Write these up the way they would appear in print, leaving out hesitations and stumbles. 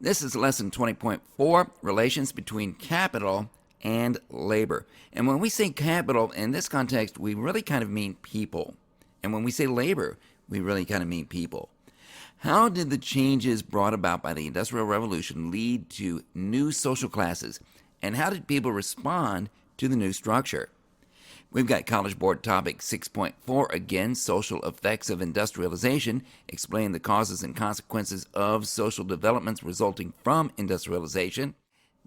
This is lesson 20.4, relations between capital and labor. And when we say capital in this context, we really kind of mean people. And when we say labor, we really kind of mean people. How did the changes brought about by the Industrial Revolution lead to new social classes? And how did people respond to the new structure? We've got College Board topic 6.4 again, social effects of industrialization, explain the causes and consequences of social developments resulting from industrialization.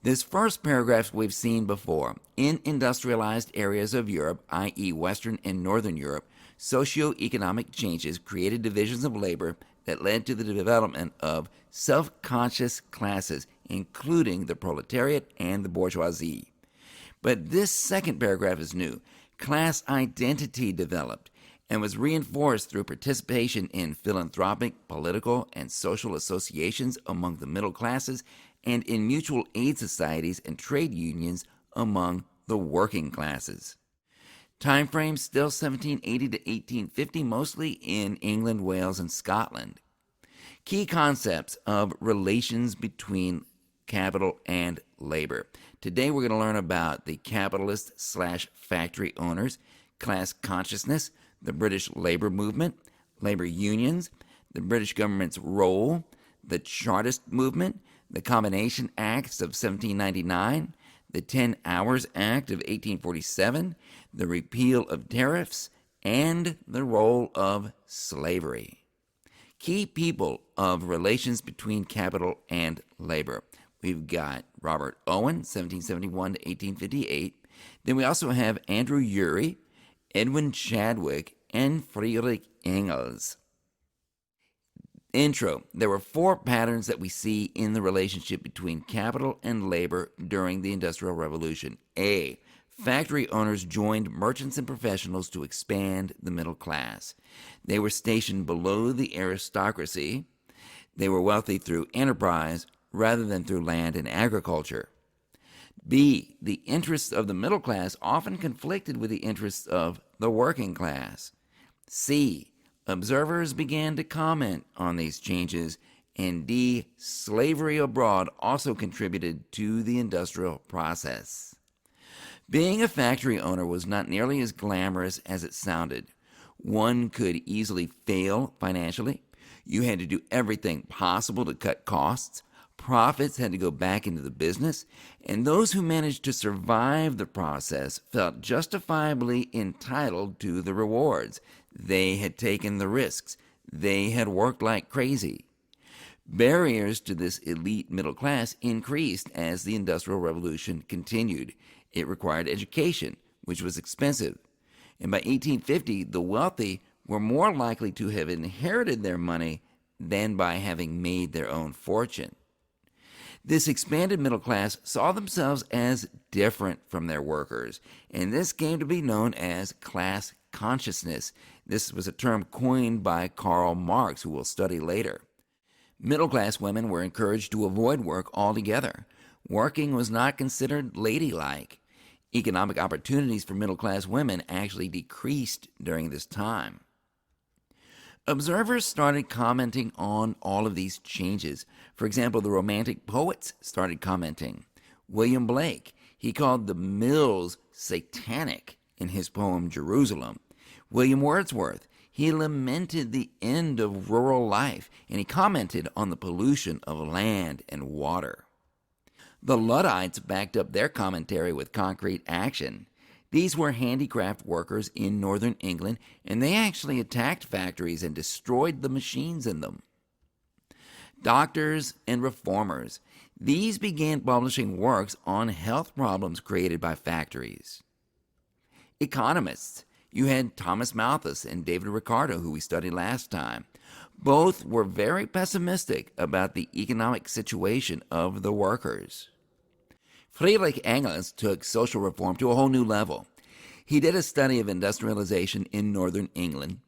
This first paragraph we've seen before. In industrialized areas of Europe, i.e. Western and Northern Europe, socioeconomic changes created divisions of labor that led to the development of self-conscious classes, including the proletariat and the bourgeoisie. But this second paragraph is new. Class identity developed and was reinforced through participation in philanthropic, political, and social associations among the middle classes and in mutual aid societies and trade unions among the working classes. Time frame still 1780 to 1850, mostly in England, Wales, and Scotland. Key concepts of relations between capital and labor. Today we're going to learn about the capitalist/factory owners, class consciousness, the British labor movement, labor unions, the British government's role, the Chartist movement, the Combination Acts of 1799, the 10 Hours Act of 1847, the repeal of tariffs, and the role of slavery. Key people of relations between capital and labor. We've got Robert Owen, 1771 to 1858. Then we also have Andrew Urey, Edwin Chadwick, and Friedrich Engels. Intro. There were four patterns that we see in the relationship between capital and labor during the Industrial Revolution. A. Factory owners joined merchants and professionals to expand the middle class. They were stationed below the aristocracy. They were wealthy through enterprise rather than through land and agriculture. B. The interests of the middle class often conflicted with the interests of the working class. C. Observers began to comment on these changes. And D. Slavery abroad also contributed to the industrial process. Being a factory owner was not nearly as glamorous as it sounded. One could easily fail financially. You had to do everything possible to cut costs. Profits had to go back into the business, and those who managed to survive the process felt justifiably entitled to the rewards. They had taken the risks. They had worked like crazy. Barriers to this elite middle class increased as the Industrial Revolution continued. It required education, which was expensive. And by 1850, the wealthy were more likely to have inherited their money than by having made their own fortune. This expanded middle class saw themselves as different from their workers, and this came to be known as class consciousness. This was a term coined by Karl Marx, who we'll study later. Middle-class women were encouraged to avoid work altogether. Working was not considered ladylike. Economic opportunities for middle-class women actually decreased during this time. Observers started commenting on all of these changes. For example, the Romantic poets started commenting. William Blake, he called the mills satanic in his poem Jerusalem. William Wordsworth, he lamented the end of rural life, and he commented on the pollution of land and water. The Luddites backed up their commentary with concrete action. These were handicraft workers in northern England, and they actually attacked factories and destroyed the machines in them. Doctors and reformers, these began publishing works on health problems created by factories. Economists, you had Thomas Malthus and David Ricardo, who we studied last time. Both were very pessimistic about the economic situation of the workers. Friedrich Engels took social reform to a whole new level. He did a study of industrialization in northern England,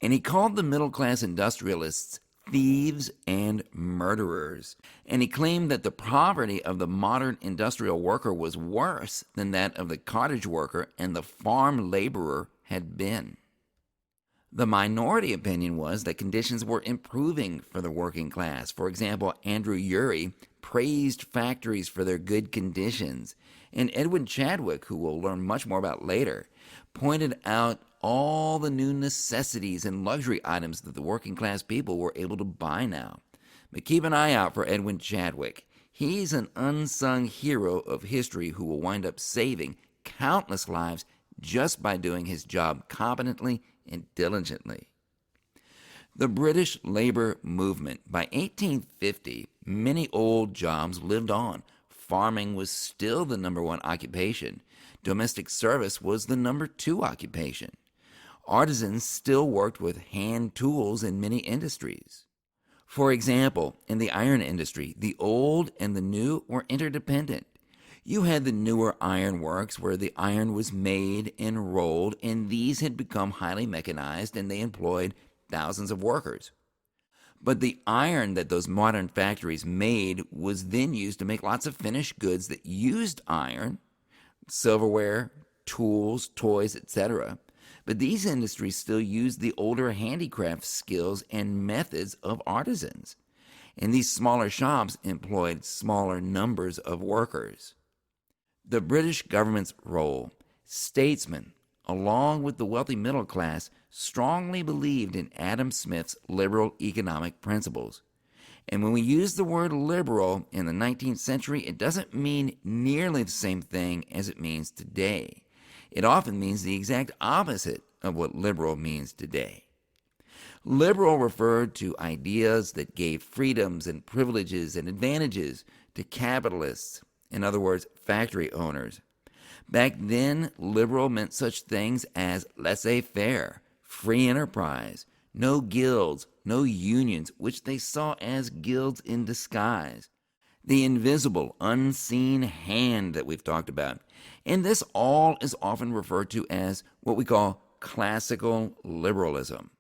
and he called the middle-class industrialists thieves and murderers. And he claimed that the poverty of the modern industrial worker was worse than that of the cottage worker and the farm laborer had been. The minority opinion was that conditions were improving for the working class. For example, Andrew Urey praised factories for their good conditions, and Edwin Chadwick, who we'll learn much more about later, pointed out all the new necessities and luxury items that the working class people were able to buy now. But keep an eye out for Edwin Chadwick. He's an unsung hero of history who will wind up saving countless lives just by doing his job competently and diligently. The British labor movement. By 1850, many old jobs lived on. Farming was still the number one occupation. Domestic service was the number two occupation. Artisans still worked with hand tools in many industries. For example, in the iron industry, the old and the new were interdependent. You had the newer iron works where the iron was made and rolled, and these had become highly mechanized and they employed thousands of workers. But the iron that those modern factories made was then used to make lots of finished goods that used iron, silverware, tools, toys, etc. But these industries still used the older handicraft skills and methods of artisans. And these smaller shops employed smaller numbers of workers. The British government's role. Statesmen, along with the wealthy middle class, strongly believed in Adam Smith's liberal economic principles. And when we use the word liberal in the 19th century, it doesn't mean nearly the same thing as it means today. It often means the exact opposite of what liberal means today. Liberal referred to ideas that gave freedoms and privileges and advantages to capitalists, in other words, factory owners. Back then, liberal meant such things as laissez-faire, free enterprise, no guilds, no unions, which they saw as guilds in disguise. The invisible, unseen hand that we've talked about. And this all is often referred to as what we call classical liberalism.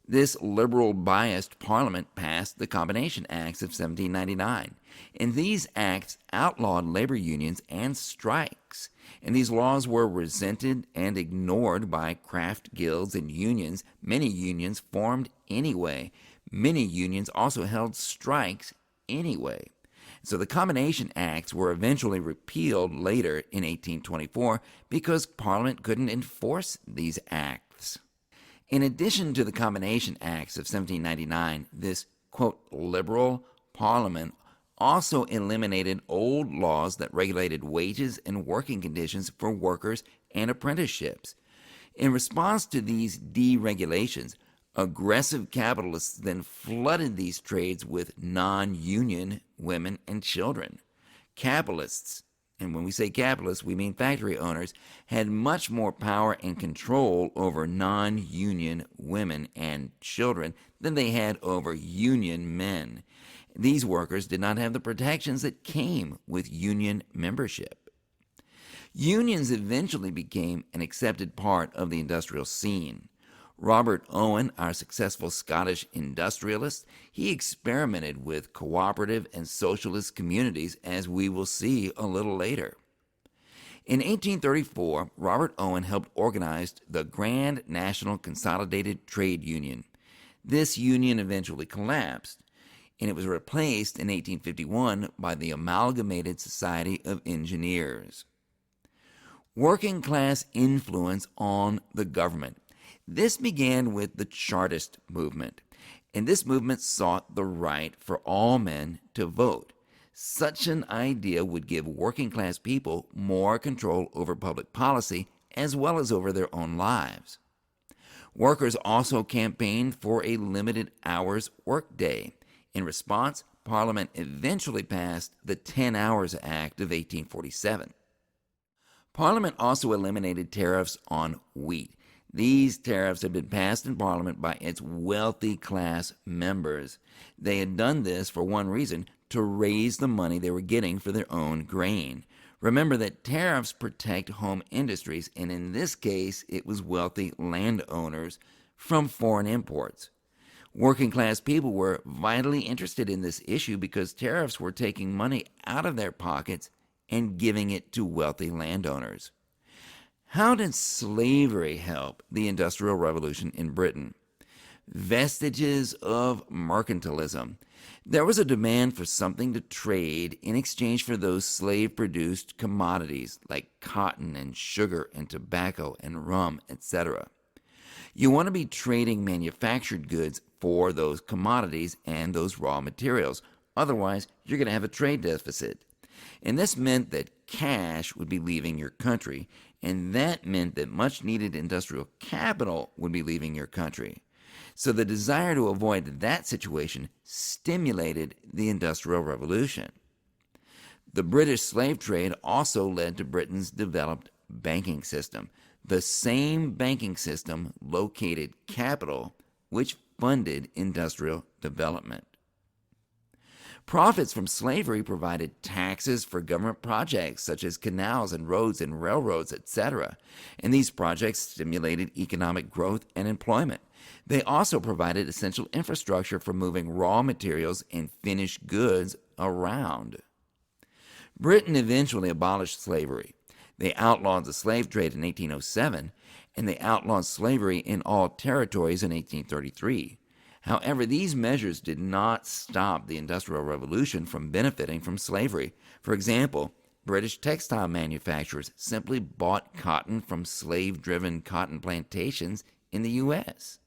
This liberal-biased parliament passed the Combination Acts of 1799, and these acts outlawed labor unions and strikes, and these laws were resented and ignored by craft guilds and unions. Many unions formed anyway. Many unions also held strikes anyway. So the Combination Acts were eventually repealed later in 1824 because Parliament couldn't enforce these acts. In addition to the Combination Acts of 1799, this, quote, liberal Parliament also eliminated old laws that regulated wages and working conditions for workers and apprenticeships. In response to these deregulations, aggressive capitalists then flooded these trades with non-union women and children. Capitalists, and when we say capitalists, we mean factory owners, had much more power and control over non-union women and children than they had over union men. These workers did not have the protections that came with union membership. Unions eventually became an accepted part of the industrial scene. Robert Owen, our successful Scottish industrialist, he experimented with cooperative and socialist communities, as we will see a little later. In 1834, Robert Owen helped organize the Grand National Consolidated Trade Union. This union eventually collapsed, and it was replaced in 1851 by the Amalgamated Society of Engineers. Working class influence on the government. This began with the Chartist movement, and this movement sought the right for all men to vote. Such an idea would give working class people more control over public policy as well as over their own lives. Workers also campaigned for a limited hours workday. In response, Parliament eventually passed the 10 Hours Act of 1847. Parliament also eliminated tariffs on wheat. These tariffs had been passed in Parliament by its wealthy class members. They had done this for one reason, to raise the money they were getting for their own grain. Remember that tariffs protect home industries, and in this case, it was wealthy landowners from foreign imports. Working class people were vitally interested in this issue because tariffs were taking money out of their pockets and giving it to wealthy landowners. How did slavery help the Industrial Revolution in Britain? Vestiges of mercantilism. There was a demand for something to trade in exchange for those slave produced commodities like cotton and sugar and tobacco and rum, etc. You want to be trading manufactured goods for those commodities and those raw materials. Otherwise, you're going to have a trade deficit. And this meant that cash would be leaving your country, and that meant that much needed industrial capital would be leaving your country. So the desire to avoid that situation stimulated the Industrial Revolution. The British slave trade also led to Britain's developed banking system. The same banking system located capital, which funded industrial development. Profits from slavery provided taxes for government projects such as canals and roads and railroads, etc. And these projects stimulated economic growth and employment. They also provided essential infrastructure for moving raw materials and finished goods around. Britain eventually abolished slavery. They outlawed the slave trade in 1807, and they outlawed slavery in all territories in 1833. However, these measures did not stop the Industrial Revolution from benefiting from slavery. For example, British textile manufacturers simply bought cotton from slave-driven cotton plantations in the U.S.